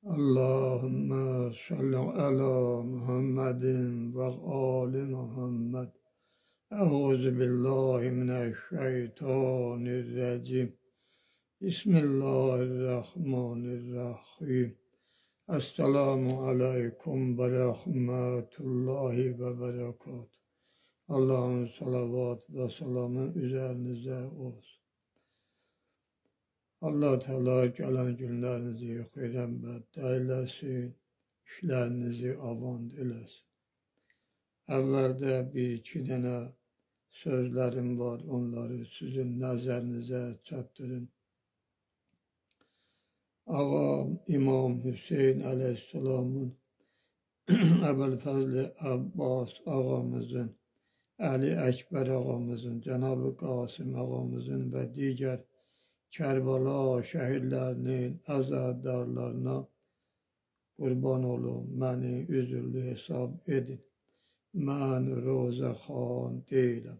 Allahümme salli ala Muhammedin ve ali Muhammed. Euzu billahi mineşşeytanirracim. Bismillahirrahmanirrahim. Esselamu aleyküm ve rahmetullahi ve berekatuhu. Allah'ın salavat ve selamı üzerinize olsun. Allah Teala gelen günlerinizi hayrembet eylesin, işlerinizi avant eylesin. Evvelde bir iki tane sözlerim var, onları sizin nazarınıza çatdırın. Ağam İmam Hüseyin Aleyhisselam'ın, Ebu'l-Fazl Abbas ağamızın, Ali Ekber ağamızın, Cenab-ı Kasım ağamızın ve diğer Kerbala şehirlerinin azadarlarına kurban olun, beni üzürlü hesap edin. Ben rozaxan değilim.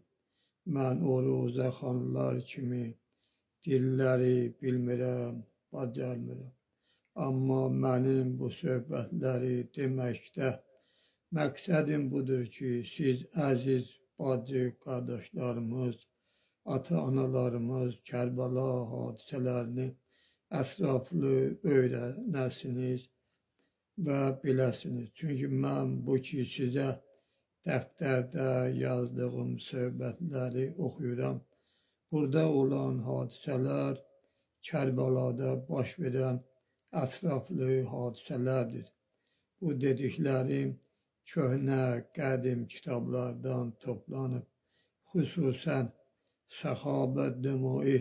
Ben o rozaxanlar kimi dilleri bilmirəm, bacarmıram. Amma mənim bu söhbətləri deməkdə məqsədim budur ki, siz əziz bacı qardaşlarımız, ata-analarımız Kərbala hadisələrini ətraflı öyrənəsiniz və biləsiniz. Çünki mən bu ki sizə dəftərdə yazdığım söhbətləri oxuyuram. Burada olan hadisələr Kərbalada baş verən ətraflı hadisələrdir. Bu dediklərim köhnə, qədim kitablardan toplanıb, xüsusən Səxabə Dümui,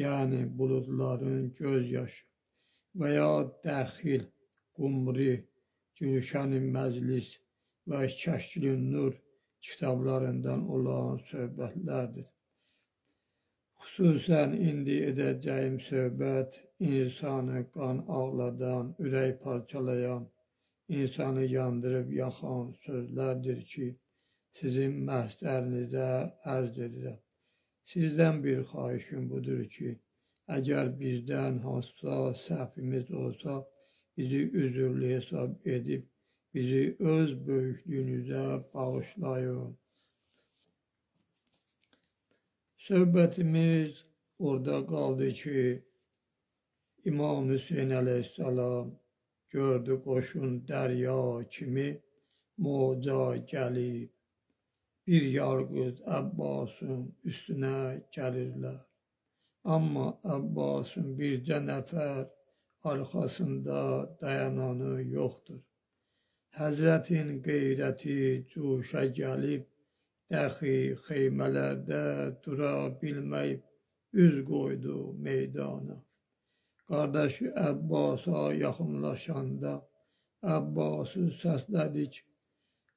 yəni buludların gözyaşı və ya Dəxil, Qumri, Gülşən-i Məclis və Kəşf-i Nur kitablarından olan söhbətlərdir. Xüsusən indi edəcəyim söhbət insanı qan ağladan, ürək parçalayan, insanı yandırıb yaxan sözlərdir ki, sizin məhzərinizə ərz edirəm. Sizdən bir xahişim budur ki, əgər bizdən hansısa səhvimiz olsa, bizi üzürlü hesab edib, bizi öz böyüklüyünüzə bağışlayın. Söhbətimiz orada qaldı ki, İmam Hüseyin Aleyhisselam gördü qoşun dərya kimi moca gəlib, bir yarqız Əbbasın üstünə gəlirlər. Amma Əbbasın bircə nəfər arxasında dayananı yoxdur. Həzrətin qeyrəti cuşa gəlib, dəxi xeymələrdə dura bilməyib, üz qoydu meydana. Qardaşı Əbbasa yaxınlaşanda Əbbası səslədik,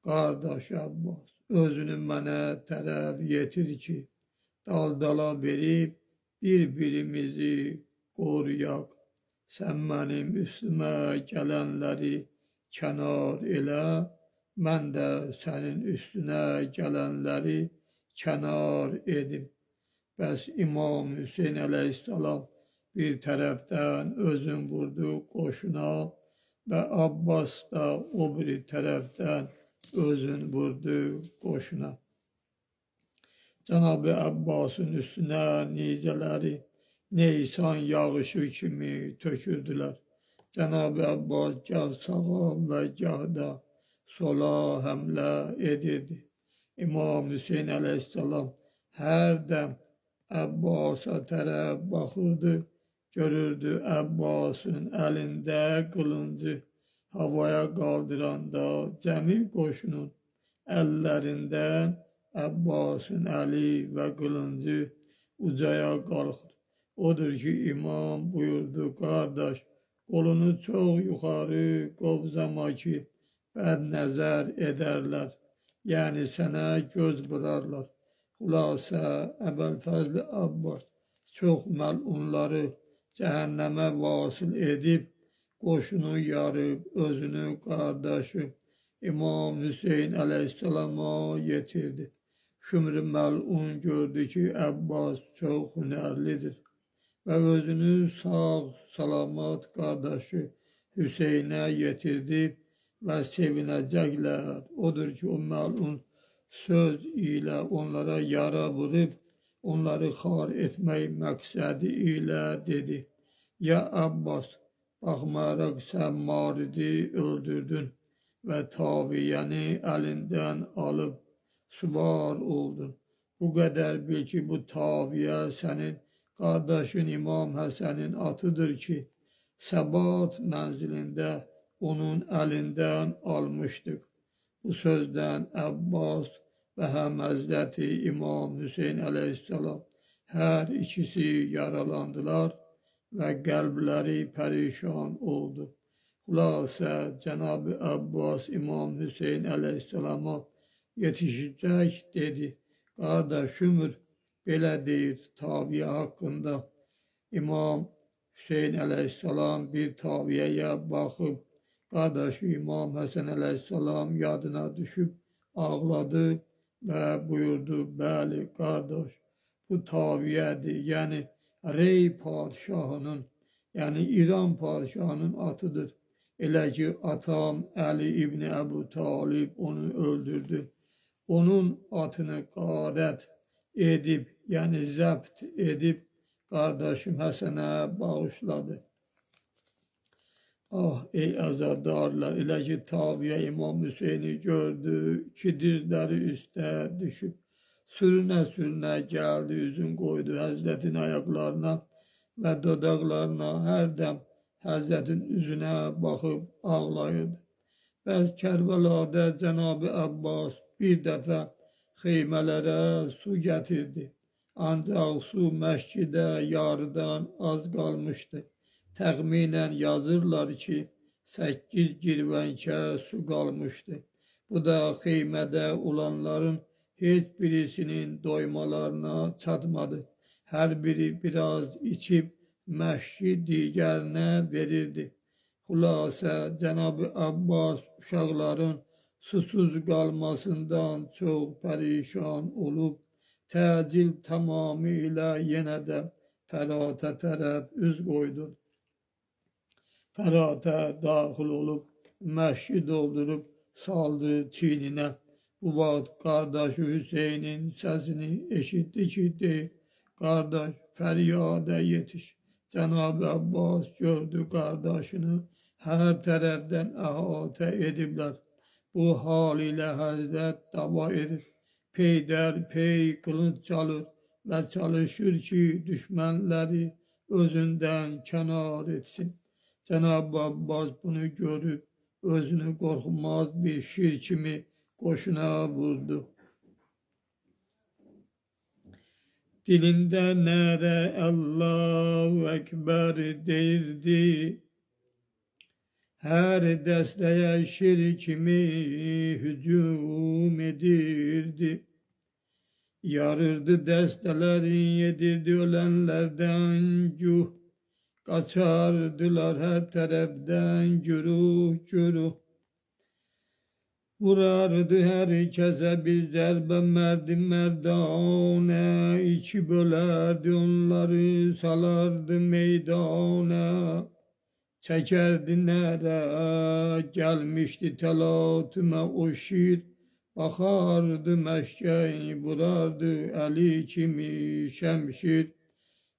qardaş Əbbas, özünü mənə tərəf yetir ki, dal-dala verib bir-birimizi qoruyaq. Sən mənim üstümə gələnləri kənar elə, mən də sənin üstünə gələnləri kənar edim. Bəs İmam Hüseyin Aleyhisselam bir tərəfdən özün vurdu qoşuna və Abbas da o bir tərəfdən özün vurdu qoşuna. Cenab-ı Abbasın üstünə nizələri Neysan yağışı kimi tökürdülər. Cenab-ı Abbas gah sağa və gah da sola həmlə edirdi. İmam Hüseyin Aleyhisselam hər dəm Əbbasa tərəf baxırdı, görürdü Əbbasın əlində qılıncı, havaya qaldıranda cəmi qoşunun əllərindən Əbbasın əli və qılıncı ucaya qalxır. Odur ki, imam buyurdu, qardaş, qolunu çox yuxarı qovzama ki, bəd nəzər edərlər, yəni sənə göz vurarlar. Xülasə, Əbu'l-Fazl Abbas çox məlunları cəhənnəmə vasıl edib, qoşunu yarıb, özünü qardaşı İmam Hüseyin Aleyhisselama yetirdi. Şümrü məlun gördü ki, Əbbas çox hünərlidir və özünü sağ, salamat qardaşı Hüseyin'e getirdi ve sevinecekler. Odur ki o melun söz ile onlara yara vurup onları har etmek maksadi ile dedi. Ya Abbas, bakmayarak sen Marid'i öldürdün ve Taviye'ni elinden alıp süvar oldun. Bu kadar bil ki bu Taviye senin kardeşin İmam Hasan'ın atıdır ki Sebat menzilinde onun elinden almıştık. Bu sözden Abbas ve hem Hazreti İmam Hüseyin aleyhisselam her ikisi yaralandılar ve kalpleri perişan oldu. Hulasa Cenab-ı Abbas İmam Hüseyin aleyhisselama yetişecek dedi. Kardeşimdir, belə deyir Taviye hakkında. İmam Hüseyin aleyhisselam bir Taviye'ye bakıp kardeşi İmam Hasan aleyhisselam yadına düşüp ağladı ve buyurdu, bəli kardeş bu Taviye'dir. Yani Rey padişahının, yani İran padişahının atıdır. Elə ki atam Ali İbni Ebu Talib onu öldürdü. Onun atını qaret edip, yani zapt edip kardeşim Hasan'a bağışladı. Ah ey azadarlar, elə ki Taviye İmam Hüseyin'i gördü ki dizleri üste düşüp sürüne sürüne geldi, yüzün koydu Hazretin ayaklarına ve dodaklarına, her dem Hazretin yüzüne bakıp ağlayırdı. Bəs Kərbəlada Cenab-ı Abbas bir dəfə xeymələrə su getirdi. Ancaq su məscidə yarıdan az qalmışdı. Təxminən yazırlar ki, 8 girvənkə su qalmışdı. Bu da xeymədə olanların heç birisinin doymalarına çatmadı. Her biri biraz içip məşki digərinə verirdi. Hulasa Cenab-ı Abbas uşaqların susuz qalmasından çok perişan olup təcil tamamıyla yenə də Fərata tərəf üz qoydu. Fərata daxil olub məşki doldurup saldı çiğnine. Bu vaxt kardeşi Hüseyin'in səsini eşitdi ki deyir, kardeş fəryada yetiş. Cenab-ı Abbas gördü kardeşini her tərəfdən əhatə ediblər. Bu hal ilə Həzrət dava edir. Peyder pey kılıç çalır ve çalışır ki düşmanları özünden kenar etsin. Cenab-ı Abbas bunu görüp özünü korkmaz bir şir kimi koşuna vurdu. Dilinde nere Allahu Ekber deyirdi. Her desteye şir kimi hücum edirdi. Yarırdı destelerin, yedirdi ölenlerden cuh. Kaçardılar her taraftan güruh güruh. Vurardı herkese bir zerbe merdi merdane. İki bölerdi onları, salardı meydana. Çekerdi nere gelmişti telatüme o şir. Bakardı meşkeyi, vurardı eli kimi şemşir.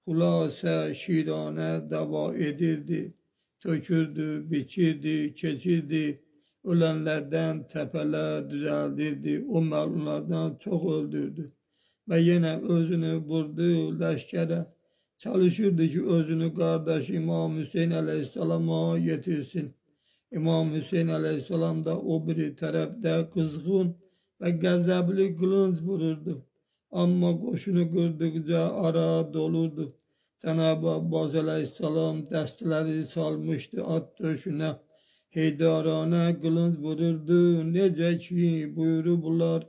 Hulasa şirane dava edirdi. Tökürdü, biçirdi, keçirdi. Ölenlerden tepeler düzeldirdi. O melunlardan çok öldürdü. Ve yine özünü vurdu leşkere. Çalışırdı ki özünü kardeş İmam Hüseyin Aleyhisselam'a getirsin. İmam Hüseyin Aleyhisselam da o bir tarafta kızgın ve gazablı kılınç vururdu. Ama koşunu gördükçe ara dolurdu. Cenab-ı Abbas Aleyhisselam desteleri salmıştı at döşüne. Heydarane kılınç vururdu. Nece ki buyururlar.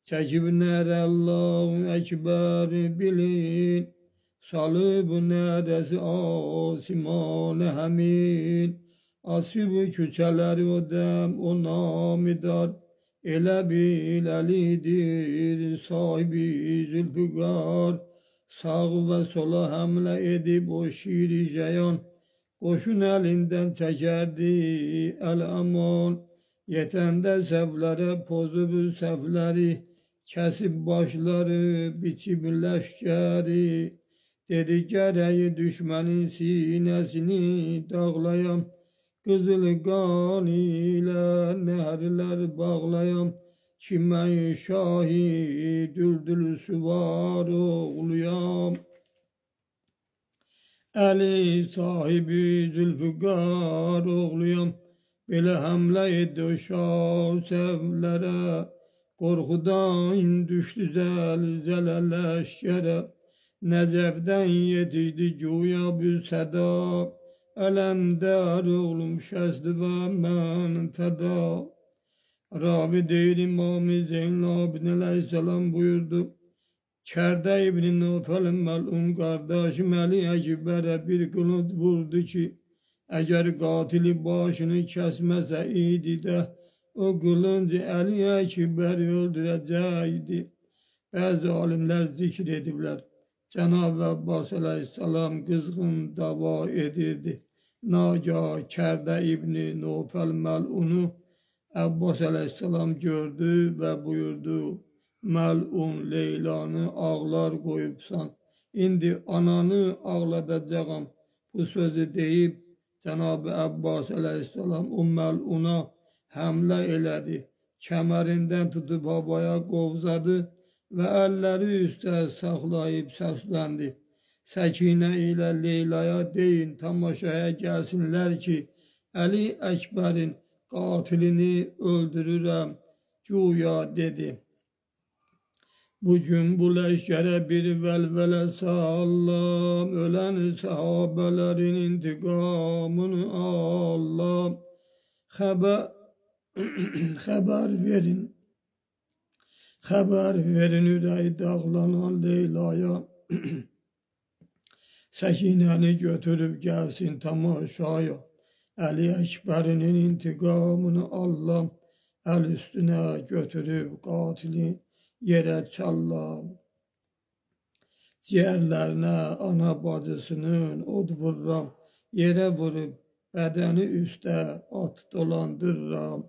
Çekip nere Allahu Ekber bilin. Salıp neresi asimane hemin. Asıb küçeleri o dem o namidar. Elə bil əlidir sahibi zülfüqar. Sağ ve sola hamle edip o şiiri ceyan. Qoşun əlindən çəkərdi əl-aman. Yetəndə səhvlərə pozub səhvləri, kəsib başları, biçib ləşkəri. Dedi gərəyi düşmənin sinəsini dağlayam, qızıl qan ilə nəhrlər bağlayam. Ki mən şahi düldül süvar oğluyam. Əli sahibi Zülfüqar oğluyam. Belə həmlə etdi o şah səvlərə. Qorxudan düşdü zəlzələ ləşkərə. Nəcəfdən yetişdi güya bir səda. Ələndər oğlum şəsdi və mən fəda. Ravi deyir İmam-ı Zeynalabdin Aleyhisselam buyurdu. Kərdə İbn-i Nufəlin məlun qardaşım Əli Əkbərə bir qılınc vurdu ki, əgər qatili başını kəsməsə idi də, o qılınc Əli Əkbəri öldürəcəkdi. Bəzi alimlər zikr ediblər. Cənab-ı Abbas Aleyhisselam qızğın dava edirdi. Nagah Kərdə İbn-i Nufəl məlunu Abbas Aleyhisselam gördü və buyurdu. Məlun Leylanı ağlar qoyubsan. İndi ananı ağladacağam. Bu sözü deyib Cənab-ı Abbas Aleyhisselam o məluna həmlə elədi. Kəmərindən tutub havaya qovzadı və əlləri üstə saxlayıb səsləndi. Səkinə ilə Leylaya deyin tamaşaya gəlsinlər ki, Əli Əkbərin qatilini öldürürəm, güya dedi. Bugün bu ləşkərə bir vəlvələ sallam, ölən səhabələrin intiqamını allam. Xəbər verin ürəyi dağlanan Leylaya. Səkinəni götürüb gəlsin tamaşaya. Əli Əkbərinin intiqamını allam. Əl üstünə götürüb qatilin yerə çallam. Ciyərlərinə ana bacısının od vururam. Yerə vurub bədəni üstə at dolandırıram.